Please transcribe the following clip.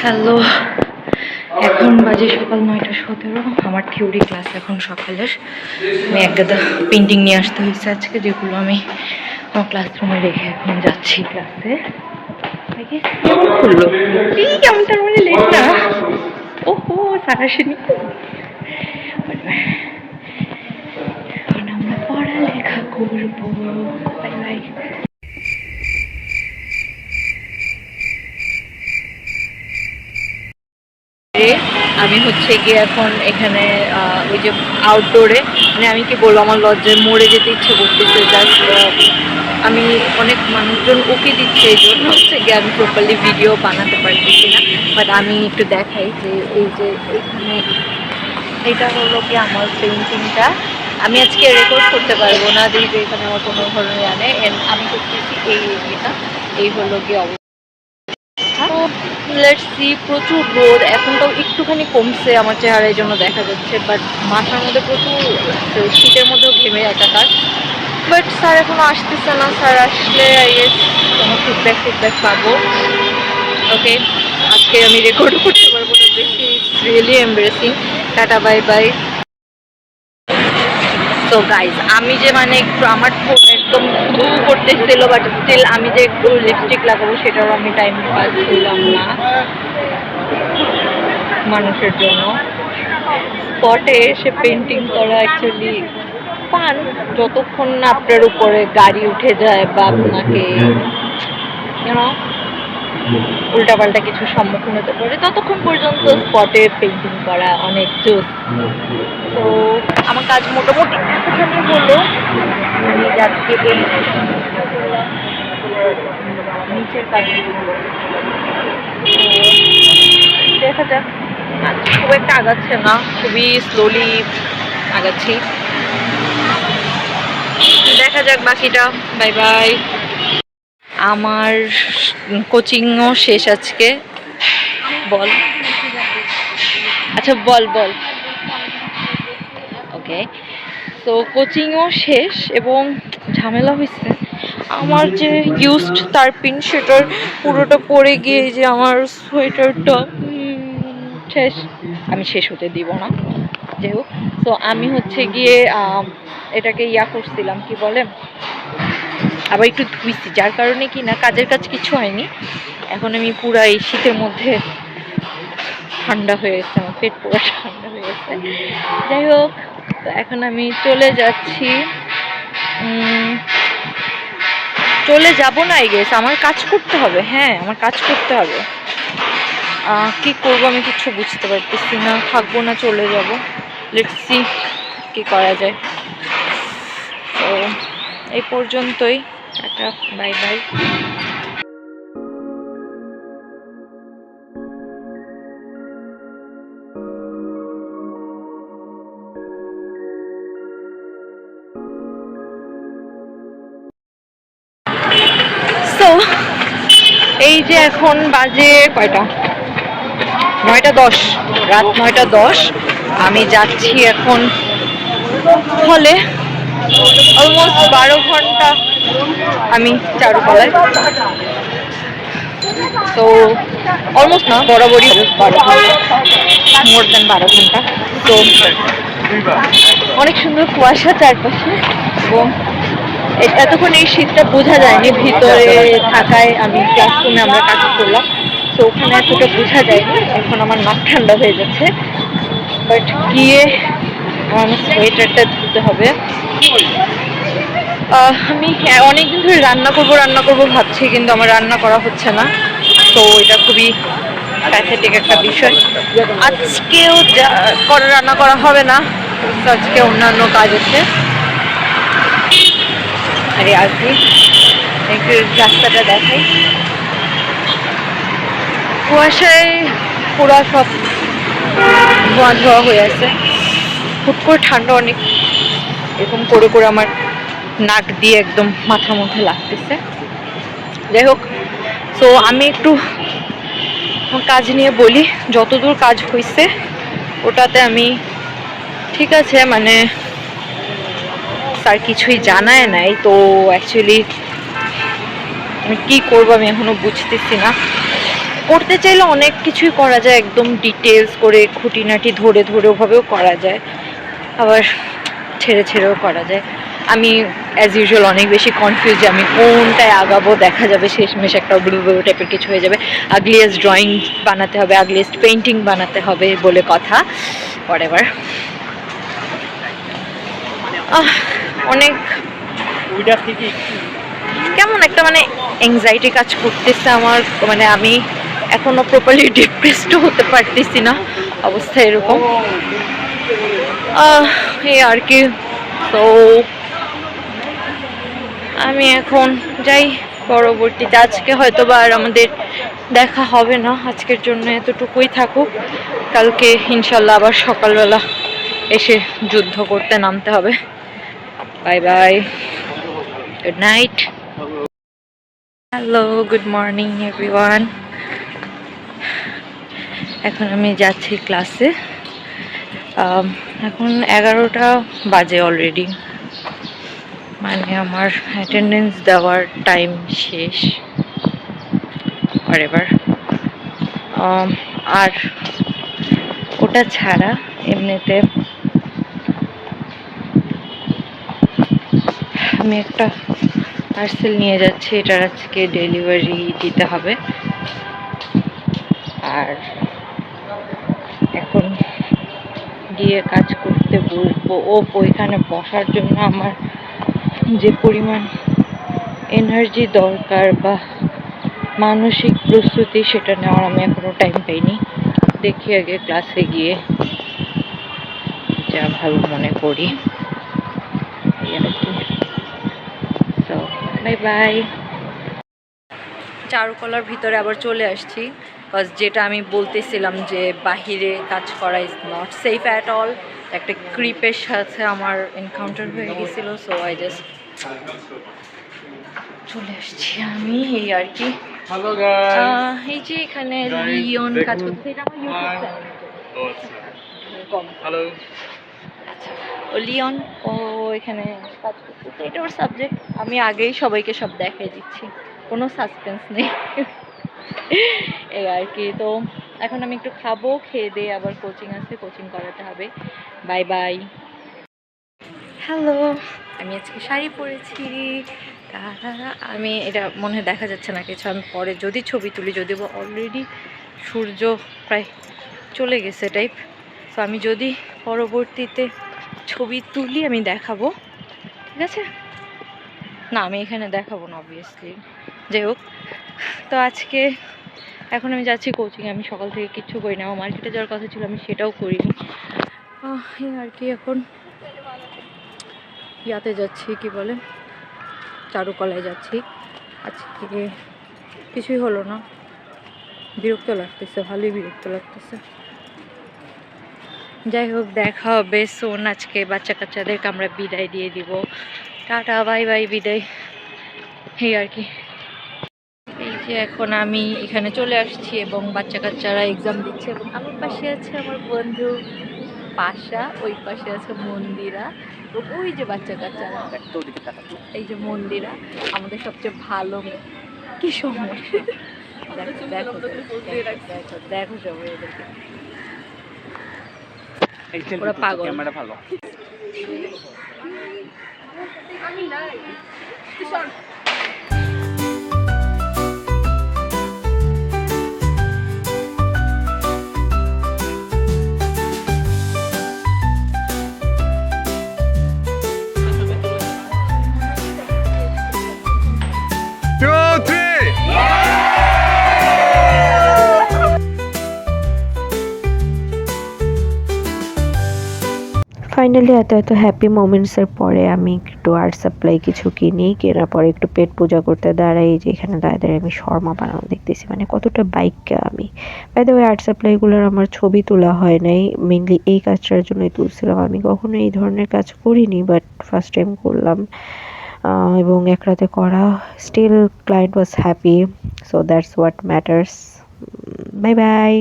Hello, এখন বাজে সকাল 9:17। আমার থিওরি ক্লাস এখন সকালের। আমি একগাদা পেন্টিং নিয়ে আসতে হয়েছে আজকে, যেগুলো আমি আমার ক্লাসরুমে রেখে এখন যাচ্ছি ক্লাসে। কেমন খুললো কেমন, তার মানে লেট না। ওহো, সারাশিনি। এখন আমরা পড়ালেখা করবো। Bye bye. আমি হচ্ছে গিয়ে এখন এখানে ওই যে আউটডোরে, মানে আমি কি বলবো, আমার লজ্জায় মরে যেতে ইচ্ছে করতেছে। জাস্ট আমি অনেক মানুষজন ওকে দিচ্ছে, এই জন্য হচ্ছে গিয়ে আমি প্রপারলি ভিডিও বানাতে পারতেছি না। বাট আমি একটু দেখাই যে এই যে এখানে এটা হলো কি আমার পেন্টিংটা। আমি আজকে রেকর্ড করতে পারবো না যে এখানে আমার কোনো ধরনের আনে। আমি করতেছি এই এরিয়াটা, এই হলো গিয়ে অবস্থা। লেটস সি, প্রচুর রোদ। এখন তো একটুখানি কমছে আমার চেহারা, এই জন্য দেখা যাচ্ছে, বাট মাথার মধ্যে প্রচুর শীতের মধ্যেও ঘেমে একাকার। বাট স্যার এখনো আসতেছে না। স্যার আসলে আই গেস কোনো ফিডব্যাক পাবো। ওকে, আজকে আমি রেকর্ডও করতে পারবো না, দেখি it's really embarrassing. Tata, bye bye. তো গাইজ, আমি যে মানে একটু আমার একদম গ্লু করতেছিল, বাট স্টিল আমি যে একটু লিপস্টিক লাগাবো সেটারও আমি টাইম পাচ্ছিলাম না মানুষের জন্য। স্পটে এসে পেন্টিং করা অ্যাকচুয়ালি ফান, যতক্ষণ না আপনার উপরে গাড়ি উঠে যায় বা আপনাকে উল্টাপাল্টা কিছু সম্মুখীন হতে পারে, ততক্ষণ পর্যন্ত স্পটে পেন্টিং করা অনেক জোস। তো আমার কাজ মোটামুটি এতখানি হলো। আমি আজকে এই নিচের কাজ দেখা যাক। আজকে খুব একটা আগাচ্ছে না, খুবই স্লোলি আগাচ্ছি। দেখা যাক বাকিটা। Bye bye. আমার কোচিংও শেষ আজকে। বল, আচ্ছা বল। ওকে, তো কোচিংও শেষ এবং ঝামেলা হয়েছে। আমার যে ইউজড তারপিন সেটার পুরোটা পরে গিয়ে যে আমার সোয়েটারটা শেষ। আমি শেষ হতে দিব না, যাই হোক। তো আমি হচ্ছে গিয়ে এটাকে করছিলাম, কি বলে, আবার একটু ধুইছি, যার কারণে কি না কাজের কাজ কিছু হয়নি। এখন আমি পুরা এই শীতের মধ্যে ঠান্ডা হয়ে গেছে, আমার পেট পুরো ঠান্ডা হয়ে গেছে। যাই হোক, তো এখন আমি চলে যাচ্ছি। চলে যাব না, আই গেস আমার কাজ করতে হবে। হ্যাঁ, আমার কাজ করতে হবে। কি করবো আমি কিছু বুঝতে পারতেছি না, থাকবো না চলে যাব। লেটস সি কি করা যায়। তো এই পর্যন্তই, টাটা, বাই বাই। তো এই যে এখন বাজে কয়টা, 9:10, রাত 9:10। আমি যাচ্ছি এখন হলে। অলমোস্ট 12 ঘন্টা আমি চারুকলায়। তো অলমোস্ট না, বরাবরই 12 ঘন্টা, মোর দেন 12 ঘন্টা। তো অনেক সুন্দর কুয়াশা চারপাশে, এবং এতক্ষণ এই শীতটা বোঝা যায়নি। ভিতরে থাকায় আমি ক্লাসরুমে আমরা কাজ করলাম, তো ওখানে এতটা বোঝা যায়নি। এখন আমার নাক ঠান্ডা হয়ে যাচ্ছে, বাট গিয়ে আমার সোয়েটারটা ধুতে হবে। আমি অনেকদিন ধরে রান্না করবো ভাবছি, কিন্তু আমার রান্না করা হচ্ছে না। তো এটা খুবই প্যাথেটিক একটা বিষয়। আজকেও রান্না করা হবে না, আজকে অন্যান্য কাজ আছে। আরে আর কি, একটু রাস্তাটা দেখাই। কুয়াশায় পুরা সব ধোয়া হয়ে আছে। হুট করে ঠান্ডা অনেক, এরকম করে আমার নাক দিয়ে একদম মাথার মধ্যে লাগতেছে। যাই হোক, তো আমি একটু কাজ নিয়ে বলি। যতদূর কাজ হয়েছে ওটাতে আমি ঠিক আছে, মানে স্যার কিছুই জানায় নাই। তো অ্যাকচুয়ালি আমি কী করবো আমি এখনো বুঝতেছি না। করতে চাইলে অনেক কিছুই করা যায়, একদম ডিটেলস করে খুঁটিনাটি ধরে ধরে ওভাবেও করা যায়, আবার ছেড়ে ছেড়েও করা যায়। আমি অ্যাজ ইউজুয়াল অনেক বেশি কনফিউজ যে আমি কোনটায় আগাবো, দেখা যাবে শেষমেশ একটা ব্লু টাইপের কিছু হয়ে যাবে। আগলিয়েস্ট ড্রয়িং বানাতে হবে, আগলিয়েস্ট পেন্টিং বানাতে হবে বলে কথা, হোয়াটএভার। অনেক কেমন একটা মানে অ্যাংজাইটি কাজ করতেছে আমার, মানে আমি এখনো প্রপারলি ডিপ্রেসড হতে পারতেছি না, অবস্থা এরকম। এই আর কি। তো আমি এখন যাই, পরবর্তীতে আজকে হয়তো বা আর আমাদের দেখা হবে না, আজকের জন্য এতটুকুই থাকুক। কালকে ইনশাল্লাহ আবার সকালবেলা এসে যুদ্ধ করতে নামতে হবে। Bye bye, good night. Hello, good morning everyone. এখন আমি যাচ্ছি ক্লাসে। এখন 11টা বাজে অলরেডি, মানে আমার অ্যাটেন্ডেন্স দেওয়ার টাইম শেষ, এবার আর ওটা ছাড়া এমনিতে আমি একটা পার্সেল নিয়ে যাচ্ছি, এটার আজকে ডেলিভারি দিতে হবে। আর এখন গিয়ে কাজ করতে বসবো। ওইখানে বসার জন্য আমার যে পরিমাণ এনার্জি দরকার বা মানসিক প্রস্তুতি, সেটা নেওয়ার আমি এখনো টাইম পাইনি। দেখি আগে ক্লাসে গিয়ে যা ভালো মনে করি। তো বাই বাই। চারুকলার ভিতরে আবার চলে আসছি, বিকজ যেটা আমি বলতেছিলাম যে বাহিরে কাজ করা is not safe at all, একটা ক্রিপের সাথে আমার এনকাউন্টার হয়ে গেছিলো। সো আই জাস্ট চলে আসছি আমি, এই আর কি। এই যে এখানে লিওন কাজ করতে, এটা আমার ইউটিউব চ্যানেল। হ্যালো, আচ্ছা, ও লিওন, ও এখানে কাজ করতেছে, এটা ওর সাবজেক্ট। আমি আগেই সবাইকে সব দেখাই দিচ্ছি, কোনো সাসপেন্স নেই। এই আর কি। তো এখন আমি একটু খাবো, খেয়ে দিয়ে আবার কোচিং আছে, কোচিং করাতে হবে। Bye bye. হ্যালো, আমি আজকে শাড়ি পরেছি। আমি এটা মনে হয় দেখা যাচ্ছে না কিছু, আমি পরে যদি ছবি তুলি, যদিও অলরেডি সূর্য প্রায় চলে গেছে টাইপ। তো আমি যদি পরবর্তীতে ছবি তুলি আমি দেখাবো, ঠিক আছে? না, আমি এখানে দেখাবো না অবভিয়াসলি। যাই হোক, তো আজকে এখন আমি যাচ্ছি কোচিং। আমি সকাল থেকে কিচ্ছু করি না, মার্কেটে যাওয়ার কথা ছিল, আমি সেটাও করিনি। আর কি, এখন ইয়াতে যাচ্ছি, কি বলে, চারুকলায় যাচ্ছি। আজকে কিছুই হলো না, বিরক্ত লাগতেছে, ভালোই বিরক্ত লাগতেছে। যাই হোক, দেখা হবে সোন। আজকে বাচ্চা কাচ্চাদেরকে আমরা বিদায় দিয়ে দিব, টাটা বাই বাই, বিদায়। এই আর কি। এই যে এখন আমি এখানে চলে আসছি এবং বাচ্চা কাচ্চারা এক্সাম দিচ্ছে, এবং আমার পাশে আছে আমার বন্ধু পাশা, ওই পাশে আছে মন্দিরা, ওই যে বাচ্চা কাচ্চারা, এই যে মন্দিরা, আমাদের সবচেয়ে ভালো। কি সমস্যা, দেখো দেখো দেখো দেখো সবাই ওদেরকে, ওরা পাগল। ভালো। ফাইনালি এত হ্যাপি মোমেন্টসের পরে আমি একটু আর্ট সাপ্লাই কিছু কিনি, কেনার পরে একটু পেট পূজা করতে দাঁড়াই। যে এখানে দাঁড়িয়ে আমি শর্মা বানানো দেখতেছি, মানে কতটা বাইককে আমি। বাই দ্য ওয়ে, আর্ট সাপ্লাইগুলোর আমার ছবি তোলা হয় নাই, মেনলি এই কাজটার জন্যই তুলছিলাম। আমি কখনো এই ধরনের কাজ করিনি, বাট ফার্স্ট টাইম করলাম, এবং এক রাতে করা। Still client was happy, so that's what matters. Bye by.